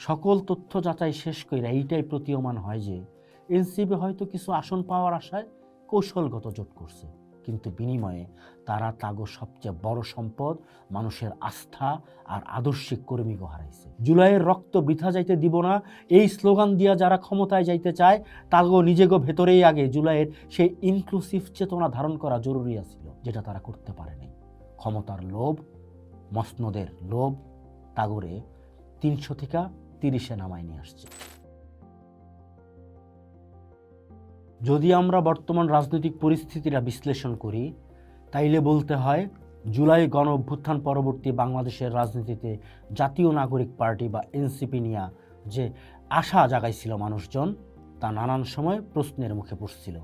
সকল তথ্য যাচাই শেষ করে এইটাই প্রতীয়মান হয় যে এনসিপি হয়তো কিছু আসন পাওয়ার আশায় কৌশলগত জোট করছে, কিন্তু বিনিময়ে তারা তাগো সবচেয়ে বড় সম্পদ মানুষের আস্থা আর আদর্শিক কর্মীকে হারাইছে। জুলাইয়ের রক্ত বৃথা যাইতে দিব না এই স্লোগান দিয়া যারা ক্ষমতায় যাইতে চায় তাগো নিজেগো ভেতরেই আগে জুলাইয়ের সেই ইনক্লুসিভ চেতনা ধারণ করা জরুরি আছিল, যেটা তারা করতে পারেনি। ক্ষমতার লোভ, মসনদের লোভ তাগরে ৩০০ থেকে ৩০-এ নামায় নিয়ে আসছে। যদি আমরা বর্তমান রাজনৈতিক পরিস্থিতিটা বিশ্লেষণ করি তাইলে বলতে হয় জুলাই গণ অভ্যুত্থান পরবর্তী বাংলাদেশের রাজনীতিতে জাতীয় নাগরিক পার্টি বা এনসিপি নিয়ে যে আশা জাগাইছিল মানুষজন, তা নানান সময় প্রশ্নের মুখে পড়ছিল।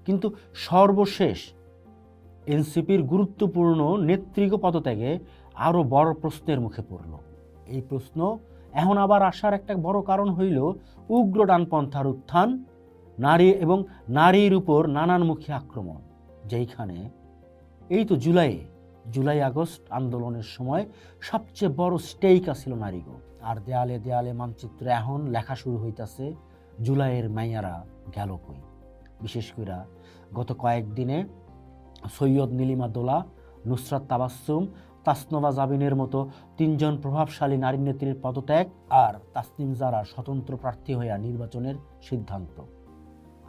কিন্তু সর্বশেষ এনসিপির গুরুত্বপূর্ণ নেতৃত্ব পদত্যাগে আরও বড় প্রশ্নের মুখে পড়ল। এই প্রশ্ন এখন আবার আসার একটা বড় কারণ হইল উগ্র ডানপন্থার উত্থান, নারী এবং নারীর উপর নানানমুখী আক্রমণ। যেইখানে এই তো জুলাই আগস্ট আন্দোলনের সময় সবচেয়ে বড় স্টেক আছিল নারীগো, আর দেয়ালে দেয়ালে মানচিত্রে এখন লেখা শুরু হইতাছে জুলাইয়ের মাইয়ারা গেল কই। বিশেষ করে গত কয়েকদিনে সৈয়দ নীলিমা দোলা, নুসরাত তাবাসসুম, তাসনভা জাবিনের মতো ৩ জন প্রভাবশালী নারী নেত্রীর পদত্যাগ আর তাসনিম জারার স্বতন্ত্র প্রার্থী হইয়া নির্বাচনের সিদ্ধান্ত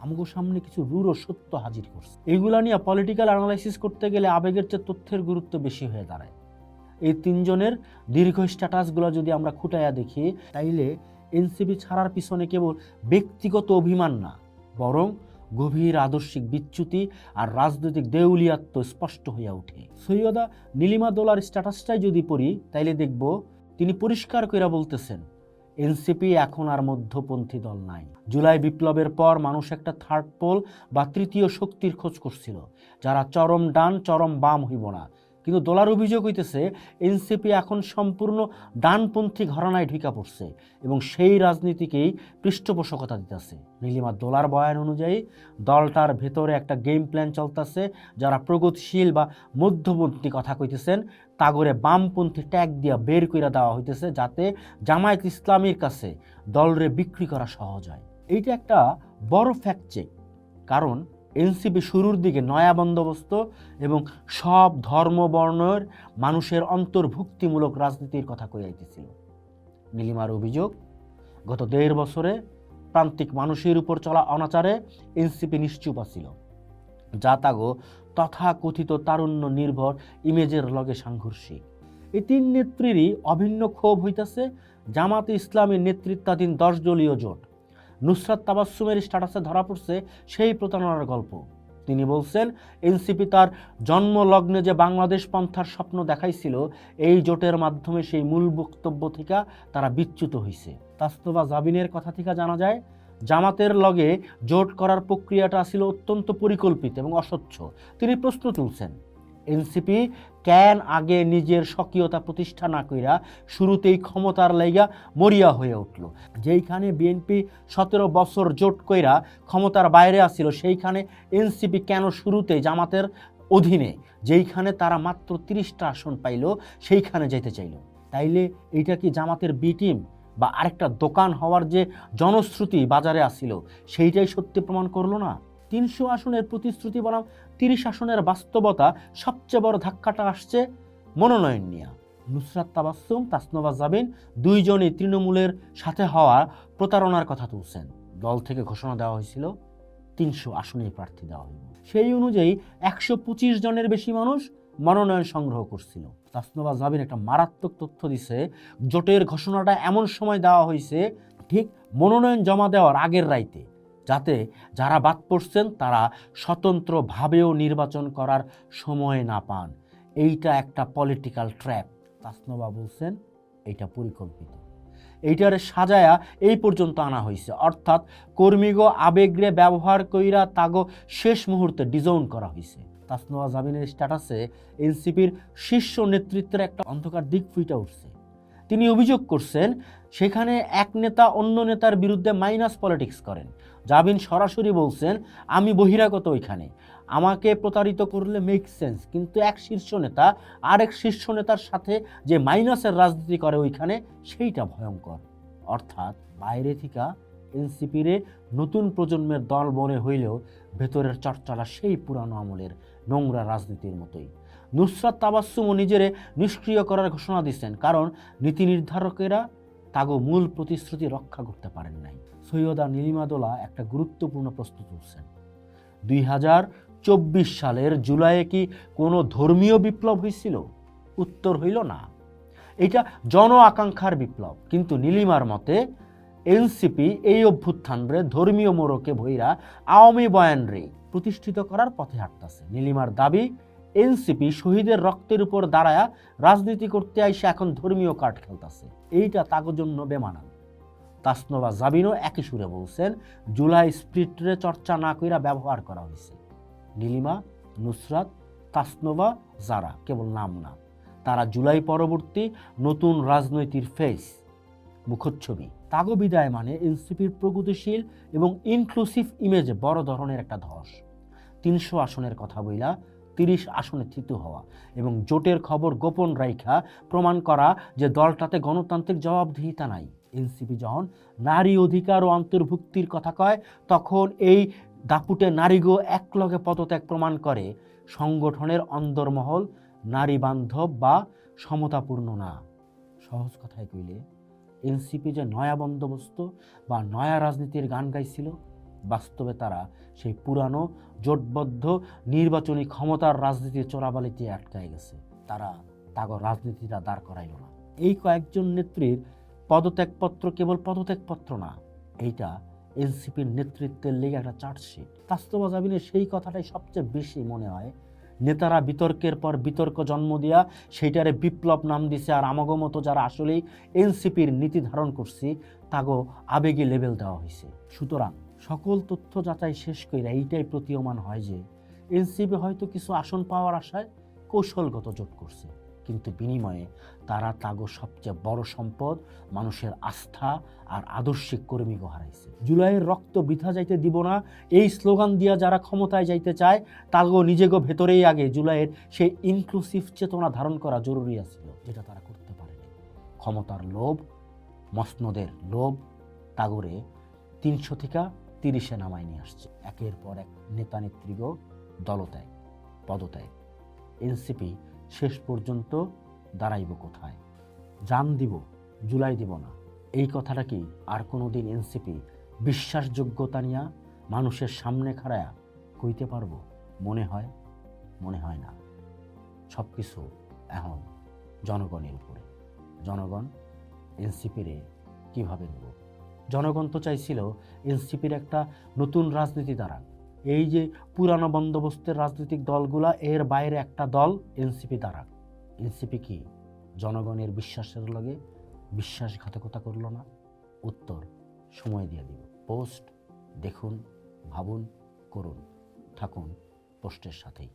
আমগো সামনে কিছু রূঢ় সত্য হাজির করছে। এইগুলা নিয়ে পলিটিক্যাল অ্যানালাইসিস করতে গেলে আবেগের চেয়ে তথ্যের গুরুত্ব বেশি হয়ে দাঁড়ায়। এই ৩ জনের দীর্ঘ স্ট্যাটাসগুলো যদি আমরা খুঁটাইয়া দেখি তাইলে এনসিপি ছাড়ার পিছনে কেবল ব্যক্তিগত অভিমান না, বরং গভীর আদর্শিক বিচ্যুতি আর রাজনৈতিক দেউলিয়াত্ব স্পষ্ট হইয়া ওঠে। সৈয়দা নীলিমা দোলার স্ট্যাটাসটাই যদি পড়ি তাইলে দেখব তিনি পরিষ্কার কইরা বলতেছেন এনসিপি এখন আর মধ্যপন্থী দল নাই। জুলাই বিপ্লবের পর মানুষ একটা থার্ড পোল বা তৃতীয় শক্তির খোঁজ করছিল, যারা চরম ডান চরম বাম হইব না। কিন্তু দোলার অভিযোগ হইতেছে এনসিপি এখন সম্পূর্ণ ডানপন্থী ঘরানায় ঢুকা পড়ছে এবং সেই রাজনীতিকেই পৃষ্ঠপোষকতা দিতেছে। নীলিমা দোলার বয়ান অনুযায়ী দলটার ভেতরে একটা গেম প্ল্যান চলতেছে, যারা প্রগতিশীল বা মধ্যপন্থী কথা কইতেছেন তাগরে বামপন্থী ট্যাগ দিয়া বের কইরা দেওয়া হইতেছে, যাতে জামায়াত ইসলামীর কাছে দলরে বিক্রি করা সহজ হয়। এইটা একটা বড় ফ্যাক্ট চেক, কারণ এনসিপি শুরুর দিকে নয়া বন্দোবস্ত এবং সব ধর্ম বর্ণের মানুষের অন্তর্ভুক্তিমূলক রাজনীতির কথা কইয়াইতেছিল। নীলিমার অভিযোগ গত ১.৫ বছরে প্রান্তিক মানুষের উপর চলা অনাচারে এনসিপি নিশ্চুপ ছিল, যা তাগো তথাকথিত তারুণ্য নির্ভর ইমেজের লগে সাংঘর্ষিক। এই ৩ নেত্রীরই অভিন্ন ক্ষোভ হইতেছে জামাতে ইসলামের নেতৃত্বাধীন 10 দলীয় জোট। নুসরাত তাবাসসুমের স্ট্যাটাসে ধরা পড়ছে সেই প্রতারণার গল্প। তিনি বলছেন এনসিপি তার জন্মলগ্নে যে বাংলাদেশ পন্থার স্বপ্ন দেখাইছিল, এই জোটের মাধ্যমে সেই মূল বক্তব্য থেকে তারা বিচ্যুত হয়েছে। তাসনভা জাবিনের কথা থেকে জানা যায় জামাতের লগে জোট করার প্রক্রিয়াটা ছিল অত্যন্ত পরিকল্পিত এবং অস্বচ্ছ। তিনি প্রশ্ন তুলছেন এনসিপি কেন আগে নিজের স্বকীয়তা প্রতিষ্ঠা না কইরা শুরুতেই ক্ষমতার লাইগা মরিয়া হয়ে উঠল। যেইখানে বিএনপি 17 বছর জোট কইরা ক্ষমতার বাইরে আসছিল, সেইখানে এনসিপি কেন শুরুতেই জামাতের অধীনে, যেইখানে তারা মাত্র 30টা আসন পাইল, সেইখানে যেতে চাইল। তাইলে এইটা কি জামাতের বি টিম বা আরেকটা দোকান হওয়ার যে জনশ্রুতি বাজারে আসছিল সেইটাই সত্যি প্রমাণ করলো না? ৩০০ আসনের প্রতিশ্রুতি বনাম 30 আসনের বাস্তবতা সবচেয়ে বড় ধাক্কাটা আসছে মনোনয়ন নিয়ে। নুসরাত তাবাসসুম, তাসনভা জাবিন 2 জনই তৃণমূলের সাথে হওয়া প্রতারণার কথা তুলছেন। দল থেকে ঘোষণা দেওয়া হয়েছিল 300 আসনেই প্রার্থী দেওয়া হইব। সেই অনুযায়ী 125 জনের বেশি মানুষ মনোনয়ন সংগ্রহ করছিল। তাসনভা জাবিন একটা মারাত্মক তথ্য দিছে, জোটের ঘোষণাটা এমন সময় দেওয়া হয়েছে ঠিক মনোনয়ন জমা দেওয়ার আগের রাইতে, যাতে যারা বাদ পড়ছেন তারা স্বতন্ত্রভাবেও নির্বাচন করার সময় না পান। এইটা একটা পলিটিক্যাল ট্র্যাপ। তাসনভা বলছেন এইটা পরিকল্পিত, এইটারে সাজায়া এই পর্যন্ত আনা হয়েছে, অর্থাৎ কর্মীগো আবেগরে ব্যবহার কইরা তাগো শেষ মুহূর্তে ডিজাউন করা হয়েছে। তাসনভা জাবিনের স্ট্যাটাসে এনসিপির শীর্ষ নেতৃত্বের একটা অন্ধকার দিক ফুইটা উঠছে। তিনি অভিযোগ করছেন সেখানে এক নেতা অন্য নেতার বিরুদ্ধে মাইনাস পলিটিক্স করেন। জাবিন সরাসরি বলছেন আমি বহিরাগত, ওইখানে আমাকে প্রতারিত করলে মেক সেন্স, কিন্তু এক শীর্ষ নেতা আরেক শীর্ষ নেতার সাথে যে মাইনাসের রাজনীতি করে ওইখানে, সেইটা ভয়ঙ্কর। অর্থাৎ বাইরে থেকে এনসিপিরে নতুন প্রজন্মের দল মনে হইলেও ভেতরের চর্চাটা সেই পুরানো আমলের নোংরা রাজনীতির মতোই। নুসরাত তাবাসসুমও নিজেরে নিষ্ক্রিয় করার ঘোষণা দিচ্ছেন, কারণ নীতি নির্ধারকেরা তাগো মূল প্রতিশ্রুতি রক্ষা করতে পারেন নাই। সৈয়দা নীলিমা দোলা একটা গুরুত্বপূর্ণ প্রশ্ন তুলছেন, 2024 সালের জুলাইয়ে কি কোনো ধর্মীয় বিপ্লব হয়েছিল? উত্তর হইল না, এটা জন আকাঙ্ক্ষার বিপ্লব। কিন্তু নীলিমার মতে এনসিপি এই অভ্যুত্থানরে ধর্মীয় মোড়কে ভৈরা আওয়ামী বয়ানরে প্রতিষ্ঠিত করার পথে হাঁটতেছে। নীলিমার দাবি, এনসিপি শহীদের রক্তের উপর দাঁড়ায়া রাজনীতি করতে আইসে এখন ধর্মীয় কার্ড খেলতেছে। এইটা তাগো জন্য বেমানান। তাসনভা জাবিনও একই সুরে বলছেন, জুলাই স্পিরিটরে চর্চা না কইরা ব্যবহার করা হয়েছে। নীলিমা, নুসরাত, তাসনভা, যারা কেবল নাম না, তারা জুলাই পরবর্তী নতুন রাজনৈতিক ফেস, মুখচ্ছবি। তাগো বিদায় মানে এনসিপির প্রগতিশীল এবং ইনক্লুসিভ ইমেজে বড় ধরনের একটা ধস। 300 আসনের কথা বইলা 30 আসনে থিতু হওয়া এবং জোটের খবর গোপন রাইখা প্রমাণ করা যে দলটাতে গণতান্ত্রিক জবাবদিহিতা নাই। এনসিপি যখন নারী অধিকার ও অন্তর্ভুক্তির কথা কয়, তখন এই দাপুটে নারীগো একলগে পদত্যাগ প্রমাণ করে সংগঠনের অন্দরমহল নারী বান্ধব বা সমতাপূর্ণ না। সহজ কথায় কইলে এনসিপি যে নয়া বন্দোবস্ত বা নয়া রাজনীতির গান গাইছিল, বাস্তবে তারা সেই পুরানো জোটবদ্ধ নির্বাচনী ক্ষমতার রাজনীতির চোরাবালিতে আটকায় গেছে। তারা তাগর রাজনীতিটা দাঁড় করাইল না। এই কয়েকজন নেত্রীর পদত্যাগপত্র কেবল পদত্যাগপত্র না, এইটা এনসিপির নেতৃত্বের লেগে একটা চার্জশিট। তাসনভা জাবিনের সেই কথাটাই সবচেয়ে বেশি মনে হয়। নেতারা বিতর্কের পর বিতর্ক জন্ম দিয়া সেইটারে বিপ্লব নাম দিছে, আর আমাগো মতো যারা আসলেই এনসিপির নীতি ধারণ করছি তাগো আবেগী লেভেল দেওয়া হয়েছে। সুতরাং সকল তথ্য যাচাই শেষ করে এইটাই প্রতীয়মান হয় যে এনসিপি হয়তো কিছু আসন পাওয়ার আশায় কৌশলগত জোট করছে, কিন্তু বিনিময়ে তারা তাগো সবচেয়ে বড় সম্পদ মানুষের আস্থা আর আদর্শিক কর্মীকে হারাইছে। জুলাইয়ের রক্ত বৃথা যাইতে দিব না, এই স্লোগান দিয়া যারা ক্ষমতায় যাইতে চায় তাগো নিজেগো ভেতরেই আগে জুলাইয়ের সেই ইনক্লুসিভ চেতনা ধারণ করা জরুরি আছিল, যেটা তারা করতে পারেনি। ক্ষমতার লোভ, মসনদের লোভ তাগরে 300 থেকে 30-এ নামায় নিয়ে আসছে। একের পর এক নেতা নেত্রীগো দলত্যাগ, পদত্যাগ। এনসিপি শেষ পর্যন্ত দাঁড়াইব কোথায়? জান দিব, জুলাই দিব না, এই কথাটা কি আর কোনোদিন এনসিপি বিশ্বাসযোগ্যতা নিয়ে মানুষের সামনে খাড়ায়া কইতে পারবো? মনে হয়, মনে হয় না। সব কিছু এখন জনগণের উপরে। জনগণ এনসিপিরে কিভাবে নেব? জনগণ তো চাইছিল এনসিপির একটা নতুন রাজনীতি দাঁড়াক। এই যে পুরানো বন্দোবস্তের রাজনৈতিক দলগুলা, এর বাইরে একটা দল এনসিপি দাঁড়াক। এনসিপি কি জনগণের বিশ্বাসের লগে বিশ্বাসঘাতকতা করল না? উত্তর সময় দিয়ে দিব। পোস্ট দেখুন, ভাবুন, করুন, থাকুন পোস্টের সাথেই।